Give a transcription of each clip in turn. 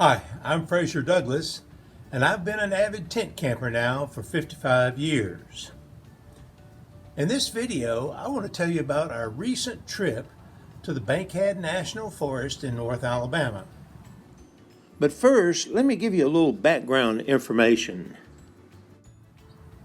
Hi, I'm Fraser Douglas, and I've been an avid tent camper now for 55 years. In this video, I want to tell you about our recent trip to the Bankhead National Forest in North Alabama. But first, let me give you a little background information.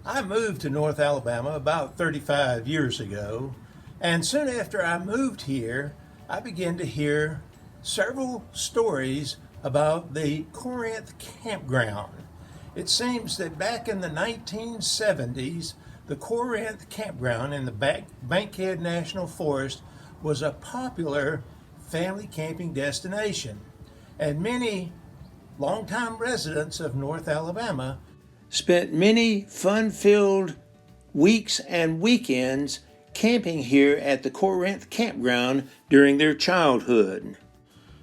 I moved to North Alabama about 35 years ago, and soon after I moved here, I began to hear several stories about the Corinth Campground. It seems that back in the 1970s, the Corinth Campground in the Bankhead National Forest was a popular family camping destination, and many longtime residents of North Alabama spent many fun-filled weeks and weekends camping here at the Corinth Campground during their childhood.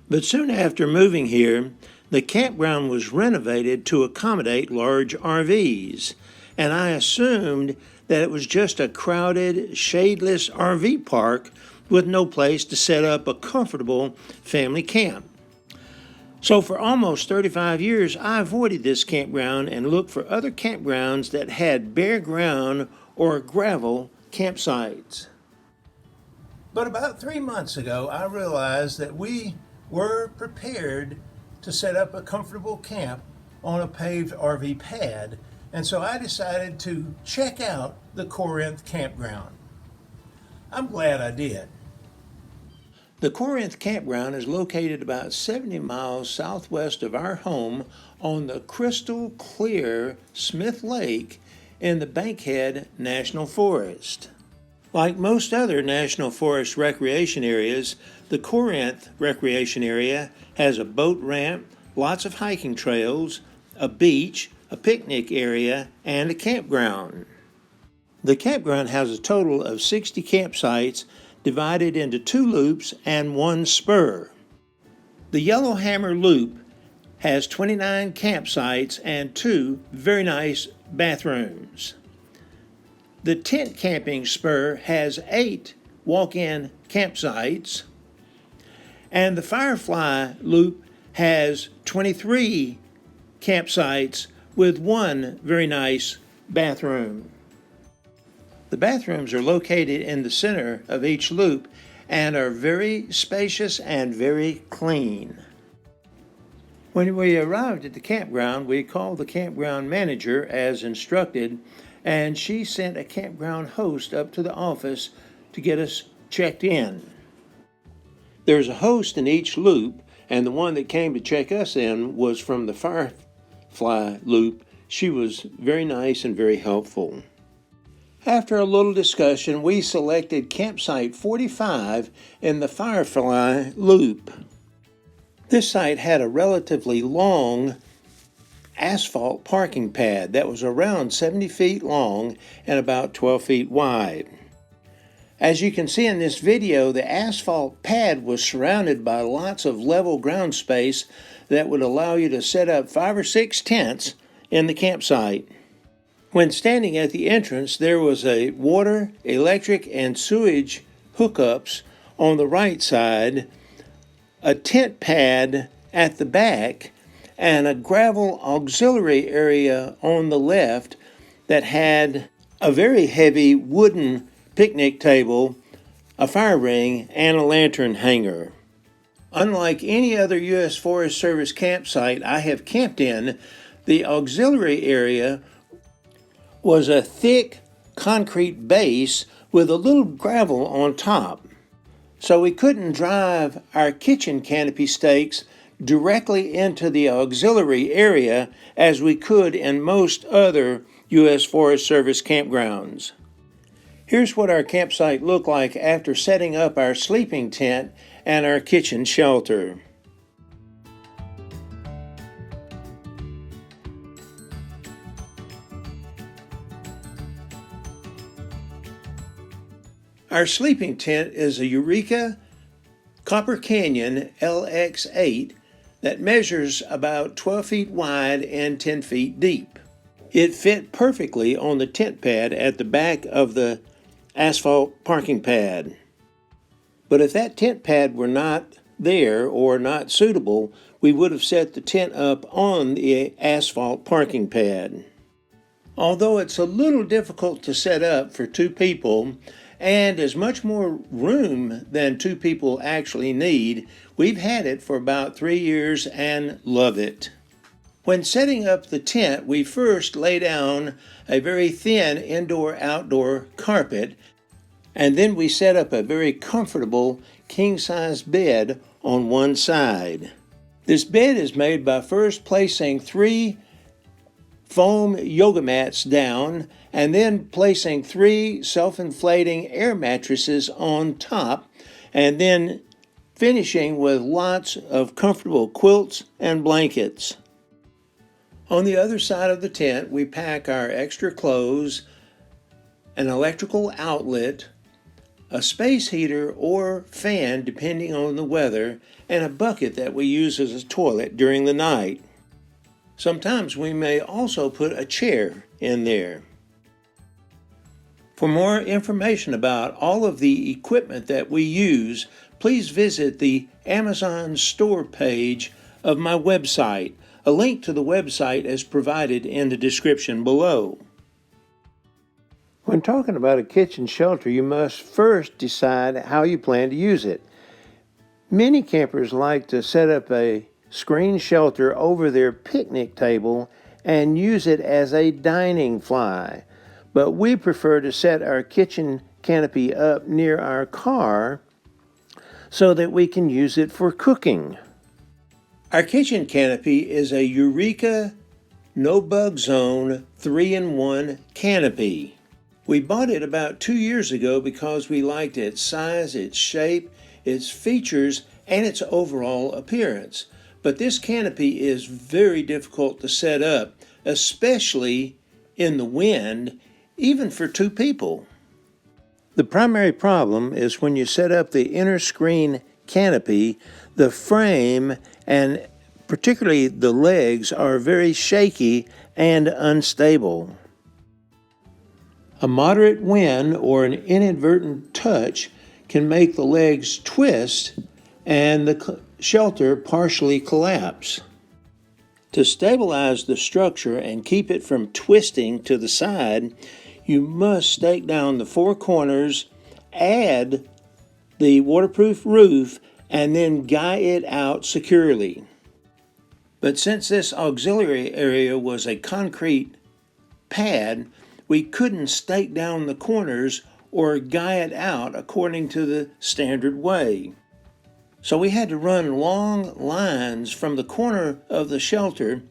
But soon after moving here, the campground was renovated to accommodate large RVs, and I assumed that it was just a crowded, shadeless RV park with no place to set up a comfortable family camp. So for almost 35 years, I avoided this campground and looked for other campgrounds that had bare ground or gravel campsites. But about 3 months ago, I realized that we were prepared to set up a comfortable camp on a paved RV pad, and so I decided to check out the Corinth Campground. I'm glad I did. The Corinth Campground is located about 70 miles southwest of our home on the crystal clear Smith Lake in the Bankhead National Forest. Like most other National Forest recreation areas, the Corinth Recreation Area has a boat ramp, lots of hiking trails, a beach, a picnic area, and a campground. The campground has a total of 60 campsites divided into 2 loops and 1 spur. The Yellowhammer Loop has 29 campsites and 2 very nice bathrooms. The tent camping spur has 8 walk-in campsites, and the Firefly Loop has 23 campsites with 1 very nice bathroom. The bathrooms are located in the center of each loop and are very spacious and very clean. When we arrived at the campground, we called the campground manager as instructed, and she sent a campground host up to the office to get us checked in. There's a host in each loop, and the one that came to check us in was from the Firefly Loop. She was very nice and very helpful. After a little discussion, we selected campsite 45 in the Firefly Loop. This site had a relatively long asphalt parking pad that was around 70 feet long and about 12 feet wide. As you can see in this video, the asphalt pad was surrounded by lots of level ground space that would allow you to set up 5 or 6 tents in the campsite. When standing at the entrance, there was a water, electric, and sewage hookups on the right side, a tent pad at the back, and a gravel auxiliary area on the left that had a very heavy wooden picnic table, a fire ring, and a lantern hanger. Unlike any other U.S. Forest Service campsite I have camped in, the auxiliary area was a thick concrete base with a little gravel on top. So we couldn't drive our kitchen canopy stakes directly into the auxiliary area as we could in most other U.S. Forest Service campgrounds. Here's what our campsite looked like after setting up our sleeping tent and our kitchen shelter. Our sleeping tent is a Eureka Copper Canyon LX8 that measures about 12 feet wide and 10 feet deep. It fit perfectly on the tent pad at the back of the asphalt parking pad. But if that tent pad were not there or not suitable, we would have set the tent up on the asphalt parking pad. Although it's a little difficult to set up for 2 people and is much more room than 2 people actually need, we've had it for about 3 years and love it. When setting up the tent, we first lay down a very thin indoor-outdoor carpet, and then we set up a very comfortable king-size bed on one side. This bed is made by first placing 3 foam yoga mats down and then placing 3 self-inflating air mattresses on top, and then finishing with lots of comfortable quilts and blankets. On the other side of the tent, we pack our extra clothes, an electrical outlet, a space heater or fan depending on the weather, and a bucket that we use as a toilet during the night. Sometimes we may also put a chair in there. For more information about all of the equipment that we use, please visit the Amazon store page of my website. A link to the website is provided in the description below. When talking about a kitchen shelter, you must first decide how you plan to use it. Many campers like to set up a screen shelter over their picnic table and use it as a dining fly, but we prefer to set our kitchen canopy up near our car so that we can use it for cooking. Our kitchen canopy is a Eureka No Bug Zone 3-in-1 canopy. We bought it about 2 years ago because we liked its size, its shape, its features, and its overall appearance. But this canopy is very difficult to set up, especially in the wind, even for 2 people. The primary problem is when you set up the inner screen canopy, the frame and particularly the legs are very shaky and unstable. A moderate wind or an inadvertent touch can make the legs twist and the shelter partially collapse. To stabilize the structure and keep it from twisting to the side, you must stake down the 4 corners, add the waterproof roof, and then guy it out securely. But since this auxiliary area was a concrete pad, we couldn't stake down the corners or guy it out according to the standard way. So we had to run long lines from the corner of the shelter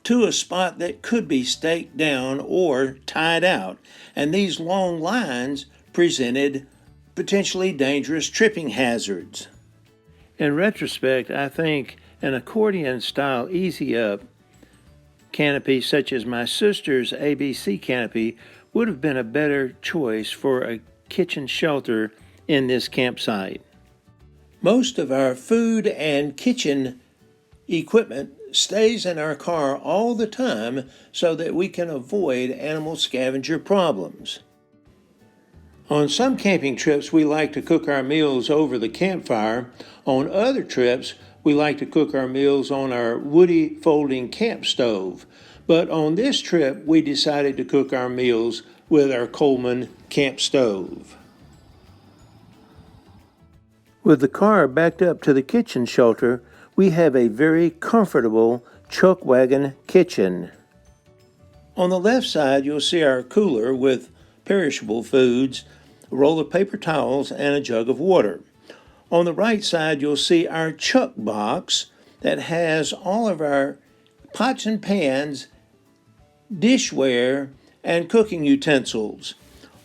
to a spot that could be staked down or tied out, and these long lines presented potentially dangerous tripping hazards. In retrospect, I think an accordion-style easy-up canopy such as my sister's ABC canopy would have been a better choice for a kitchen shelter in this campsite. Most of our food and kitchen equipment stays in our car all the time so that we can avoid animal scavenger problems. On some camping trips, we like to cook our meals over the campfire. On other trips, we like to cook our meals on our woody folding camp stove. But on this trip, we decided to cook our meals with our Coleman camp stove. With the car backed up to the kitchen shelter, we have a very comfortable chuck wagon kitchen. On the left side, you'll see our cooler with perishable foods, a roll of paper towels, and a jug of water. On the right side, you'll see our chuck box that has all of our pots and pans, dishware, and cooking utensils.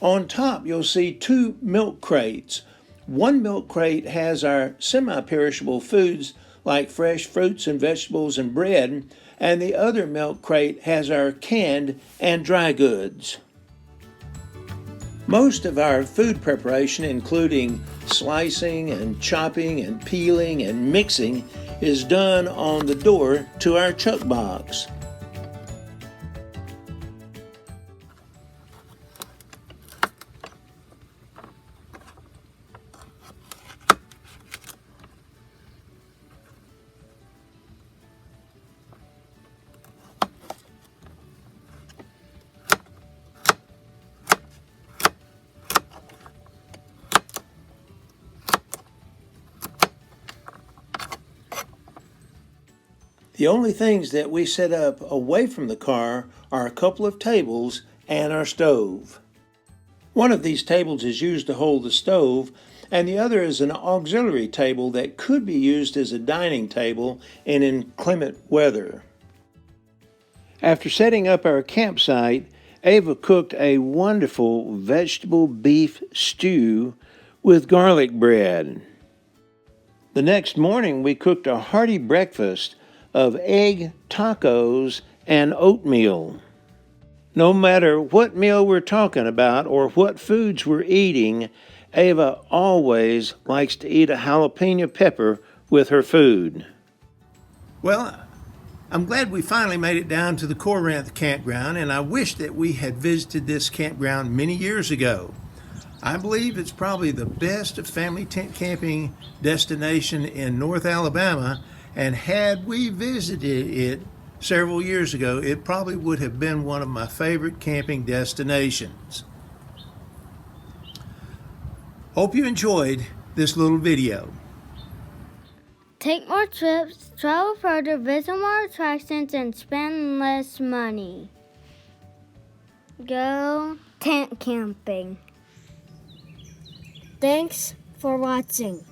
On top, you'll see 2 milk crates. One milk crate has our semi-perishable foods like fresh fruits and vegetables and bread, and the other milk crate has our canned and dry goods. Most of our food preparation, including slicing and chopping and peeling and mixing, is done on the door to our chuck box. The only things that we set up away from the car are a couple of tables and our stove. One of these tables is used to hold the stove, and the other is an auxiliary table that could be used as a dining table in inclement weather. After setting up our campsite, Ava cooked a wonderful vegetable beef stew with garlic bread. The next morning, we cooked a hearty breakfast of egg tacos and oatmeal. No matter what meal we're talking about or what foods we're eating, Ava always likes to eat a jalapeno pepper with her food. Well, I'm glad we finally made it down to the Corinth Campground, and I wish that we had visited this campground many years ago. I believe it's probably the best family tent camping destination in North Alabama, and had we visited it several years ago, it probably would have been one of my favorite camping destinations. Hope you enjoyed this little video. Take more trips, travel further, visit more attractions, and spend less money. Go tent camping. Thanks for watching.